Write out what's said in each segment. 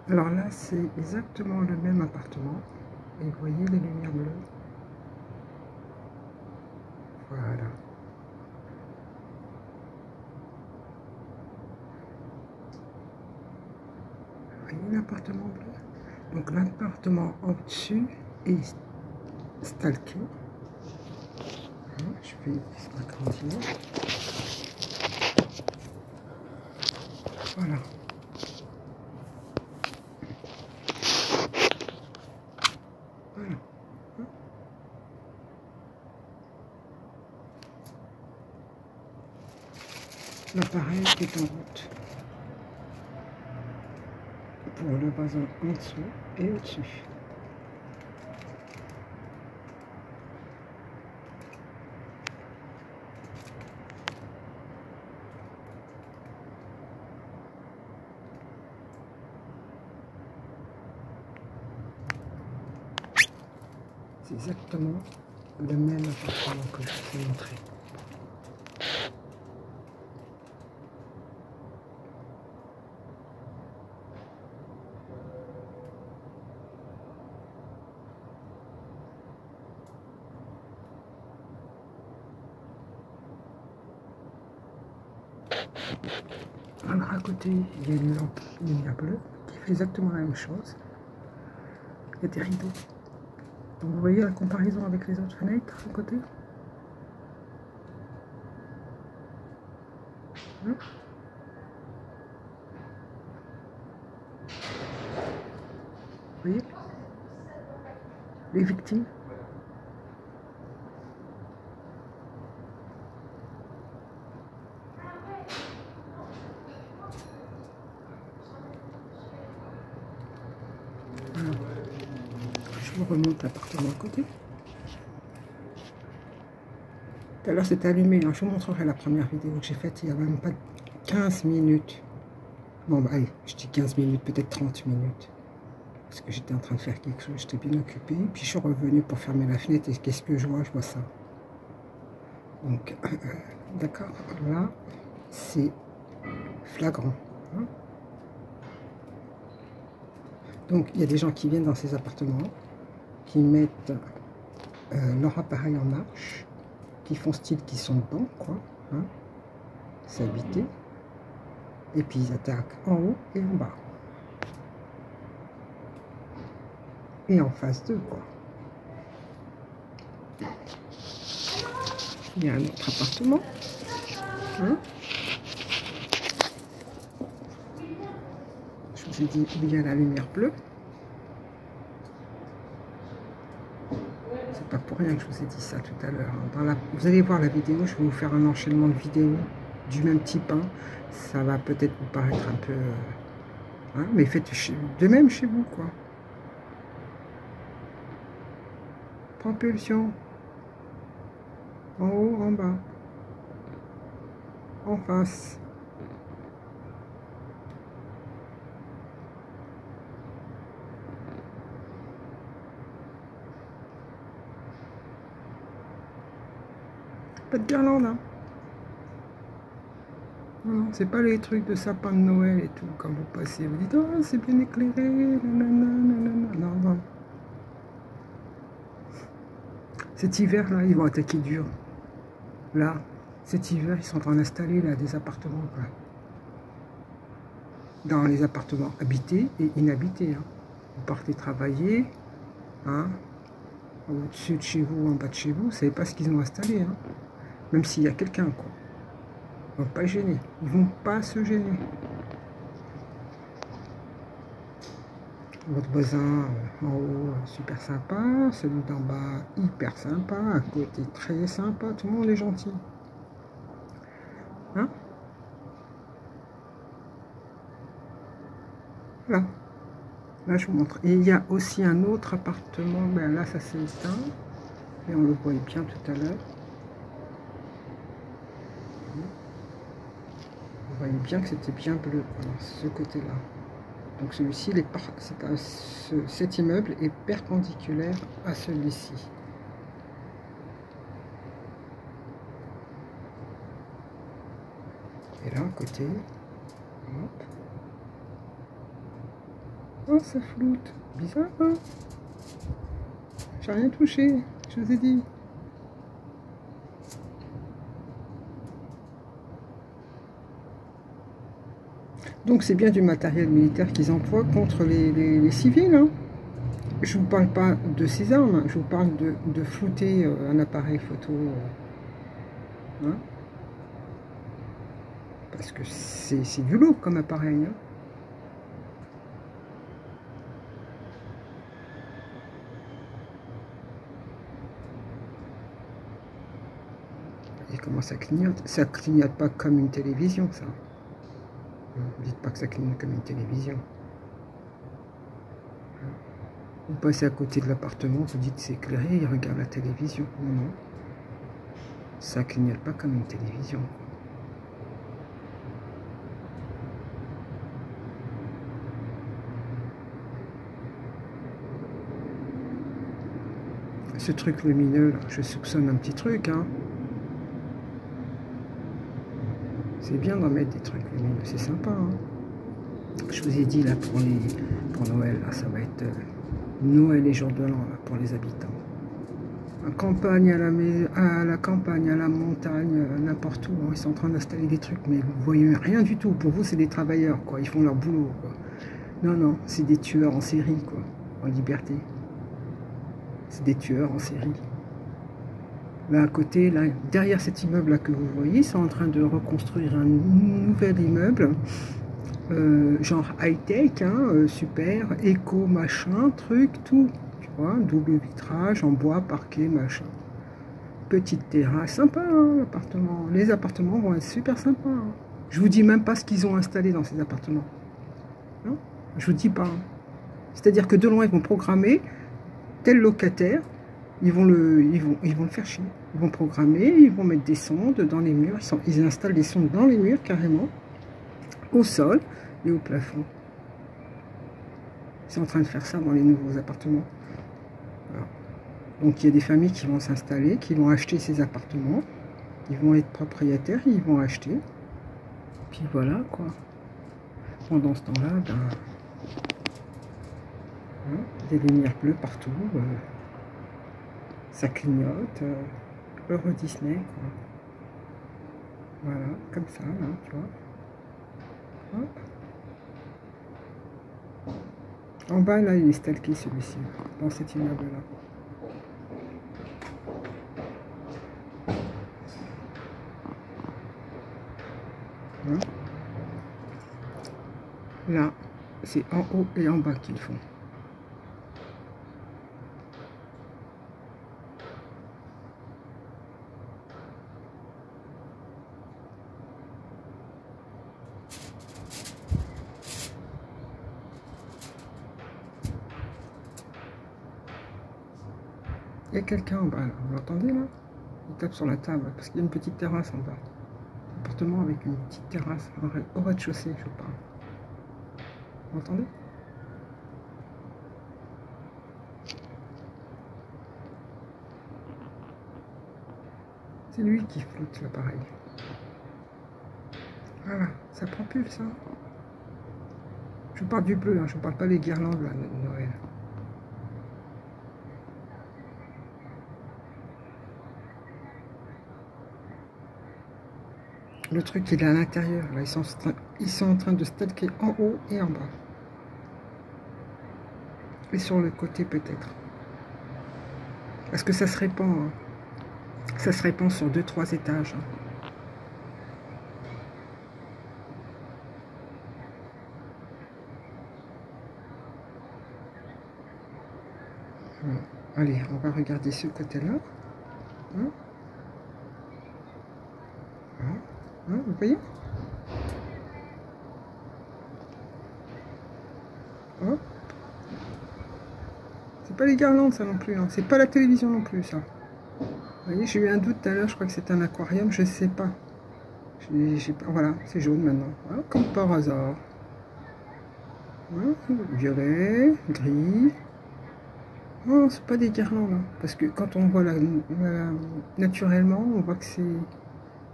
Alors là, c'est exactement le même appartement. Et vous voyez les lumières bleues? Voilà. Vous voyez l'appartement bleu? Donc l'appartement au-dessus est stalké. Je vais agrandir. Voilà. Voilà. L'appareil est en route pour le voisin en dessous et au-dessus. C'est exactement le même appartement que je vous ai montré. Alors à côté, il y a une lampe lumière bleue qui fait exactement la même chose. Il y a des rideaux. Donc vous voyez la comparaison avec les autres fenêtres à côté? Hein? Vous voyez les victimes? Alors, je vous remonte l'appartement à côté. Tout à l'heure c'était allumé, hein. Je vous montrerai la première vidéo que j'ai faite il n'y a même pas 15 minutes. Bon bah allez, je dis 15 minutes, peut-être 30 minutes. Parce que j'étais en train de faire quelque chose, j'étais bien occupée. Puis je suis revenue pour fermer la fenêtre et qu'est-ce que je vois? Je vois ça. Donc, d'accord, là, c'est flagrant. Hein. Donc, il y a des gens qui viennent dans ces appartements, qui mettent leur appareil en marche, qui font style qu'ils sont dedans, quoi. Hein. C'est habité. Et puis, ils attaquent en haut et en bas. Et en face d'eux, quoi. Il y a un autre appartement. Hein. Je vous ai dit où il y a la lumière bleue. C'est pas pour rien que je vous ai dit ça tout à l'heure. Vous allez voir la vidéo, je vais vous faire un enchaînement de vidéos du même type. Hein. Ça va peut-être vous paraître un peu... hein, mais faites de même chez vous, quoi. Propulsion. En haut, en bas. En face. Pas de guirlande, hein. Non, c'est pas les trucs de sapin de Noël et tout. Quand vous passez, vous dites, oh, c'est bien éclairé, nanana, nanana. Non, non. Cet hiver-là, ils vont attaquer dur. Là, cet hiver, ils sont en train d'installer là des appartements, quoi. Dans les appartements habités et inhabités. Hein. Vous partez travailler, hein, au-dessus de chez vous, en bas de chez vous, vous ne savez pas ce qu'ils ont installé. Hein. Même s'il y a quelqu'un, quoi. Ils ne vont pas gêner. Ils ne vont pas se gêner. Votre voisin en haut, super sympa. Celui d'en bas, hyper sympa. À côté, très sympa. Tout le monde est gentil. Hein? Voilà. Là, je vous montre. Et il y a aussi un autre appartement. Ben là, ça s'est éteint. Et on le voyait bien tout à l'heure. Vous voyez bien que c'était bien bleu, voilà, ce côté-là. Donc celui-ci, cet immeuble est perpendiculaire à celui-ci. Et là, à côté, hop. Oh, ça floute. Bizarre, hein? J'ai rien touché, je vous ai dit. Donc c'est bien du matériel militaire qu'ils emploient contre les civils. Hein. Je ne vous parle pas de ces armes, je vous parle de flouter un appareil photo. Hein. Parce que c'est du lourd comme appareil. Hein. Et comment ça clignote? Ça clignote pas comme une télévision, ça. Ne dites pas que ça clignote comme une télévision. Vous passez à côté de l'appartement, vous dites c'est éclairé, il regarde la télévision. Non, non. Ça clignote pas comme une télévision. Ce truc lumineux, là, je soupçonne un petit truc, hein. C'est bien d'en mettre des trucs lumineux, c'est sympa, hein. Je vous ai dit, là, pour Noël, là, ça va être Noël et jour de l'an, là, pour les habitants. En campagne, à la campagne, à la montagne, n'importe où, hein, ils sont en train d'installer des trucs, mais vous voyez rien du tout. Pour vous, c'est des travailleurs, quoi. Ils font leur boulot, quoi. Non, non, c'est des tueurs en série, quoi, en liberté. C'est des tueurs en série. Là, à côté, là, derrière cet immeuble-là que vous voyez, ils sont en train de reconstruire un nouvel immeuble, genre high-tech, hein, super, éco, machin, truc, tout. Tu vois, double vitrage, en bois, parquet, machin. Petite terrasse, sympa, hein, l'appartement. Les appartements vont être super sympas. Hein. Je vous dis même pas ce qu'ils ont installé dans ces appartements. Hein, je vous dis pas. Hein. C'est-à-dire que de loin, ils vont programmer tel locataire, ils vont le faire chier. Ils vont programmer, ils vont mettre des sondes dans les murs. Ils installent des sondes dans les murs, carrément, au sol et au plafond. Ils sont en train de faire ça dans les nouveaux appartements. Voilà. Donc, il y a des familles qui vont s'installer, qui vont acheter ces appartements. Ils vont être propriétaires, ils vont acheter. Puis voilà, quoi. Pendant ce temps-là, ben, hein, des lumières bleues partout. Ça clignote. Euro Disney, quoi. Voilà, comme ça, là, tu vois. Hop. En bas, là, il est stalké, celui-ci, dans cet immeuble-là. Hein? Là, c'est en haut et en bas qu'ils font. Il y a quelqu'un en bas, là. Vous l'entendez, là? Il tape sur la table, parce qu'il y a une petite terrasse en bas. Un appartement avec une petite terrasse au rez-de-chaussée, je parle. Vous entendez? C'est lui qui flotte l'appareil. Voilà, ça prend plus, ça. Je vous parle du bleu, hein, je ne vous parle pas des guirlandes, là, de Noël. Le truc, il est à l'intérieur. Là, ils sont en train de stalker en haut et en bas. Et sur le côté, peut-être. Parce que ça se répand. Hein. Ça se répand sur 2-3 étages. Hein. Voilà. Allez, on va regarder ce côté-là. Hein? Voilà. Hein, vous voyez? Hop. C'est pas les guirlandes, ça non plus. Hein. C'est pas la télévision non plus, ça. Vous voyez, j'ai eu un doute tout à l'heure. Je crois que c'est un aquarium. Je sais pas. Voilà, c'est jaune maintenant. Voilà, comme par hasard. Voilà, violet, gris. Oh, c'est pas des guirlandes. Hein. Parce que quand on voit naturellement, on voit que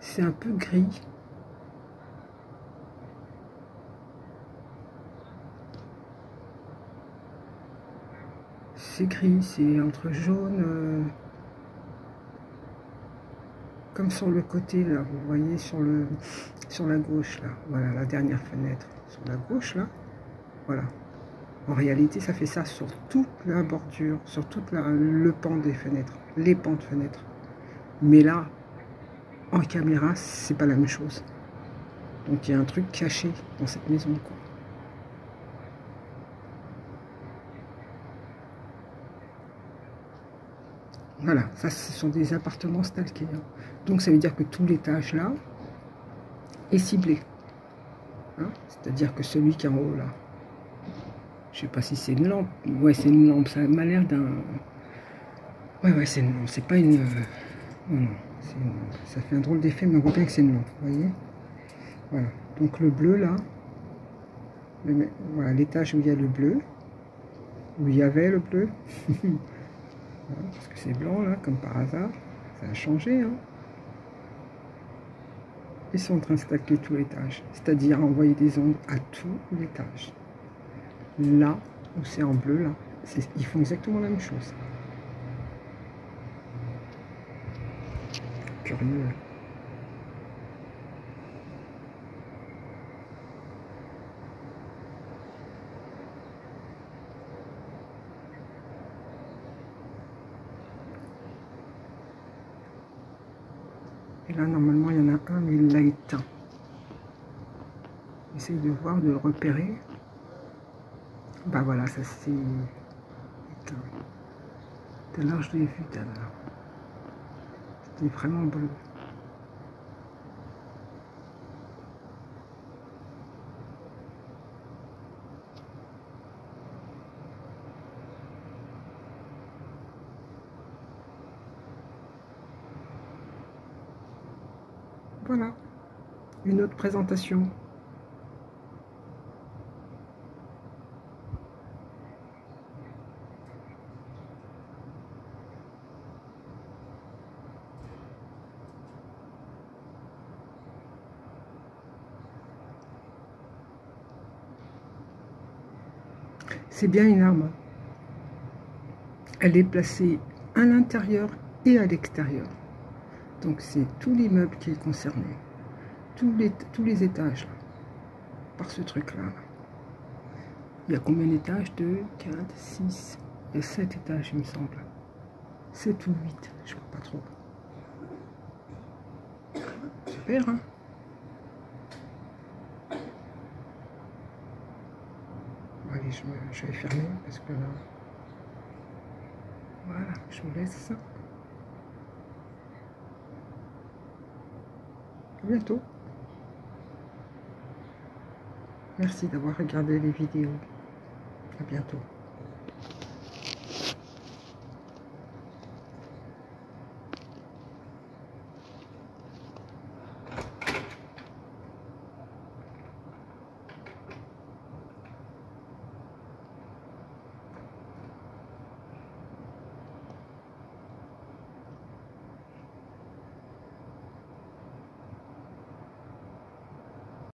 c'est un peu gris. c'est gris, c'est entre jaune, comme sur le côté là, vous voyez sur la gauche là, voilà la dernière fenêtre, sur la gauche là, voilà. En réalité, ça fait ça sur toute la bordure, sur tout le pan des fenêtres, les pans de fenêtres. Mais là, en caméra, c'est pas la même chose. Donc il y a un truc caché dans cette maison, quoi. Voilà, ça ce sont des appartements stalkés. Hein. Donc ça veut dire que tout l'étage là est ciblé. Hein. C'est-à-dire que celui qui est en haut là, je sais pas si c'est une lampe. Ouais, c'est une lampe, ça m'a l'air d'un... Ouais, c'est une lampe, c'est pas une... Non, ça fait un drôle d'effet, mais on voit bien que c'est une lampe, vous voyez. Voilà, donc le bleu là, voilà l'étage où il y a le bleu, où il y avait le bleu, voilà, parce que c'est blanc là, comme par hasard, ça a changé. Hein. Ils sont en train de stacker tout l'étage, c'est-à-dire envoyer des ondes à tout l'étage. Là où c'est en bleu, là, ils font exactement la même chose. Curieux. Et là, normalement, il y en a un, mais il l'a éteint. Essaye de voir, de le repérer. Bah voilà, ça c'est éteint. Tout à l'heure, je l'ai vu tout à l'heure. C'était vraiment bleu. Voilà, une autre présentation. C'est bien une arme. Elle est placée à l'intérieur et à l'extérieur. Donc c'est tout l'immeuble qui est concerné. Tous les étages. Là, par ce truc-là. Il y a combien d'étages? 2, 4, 6. Il y a 7 étages, il me semble. 7 ou 8, je ne vois pas trop. Super, hein? Bon, allez, je vais fermer parce que là... Voilà, je vous laisse ça. À bientôt. Merci d'avoir regardé les vidéos. À bientôt.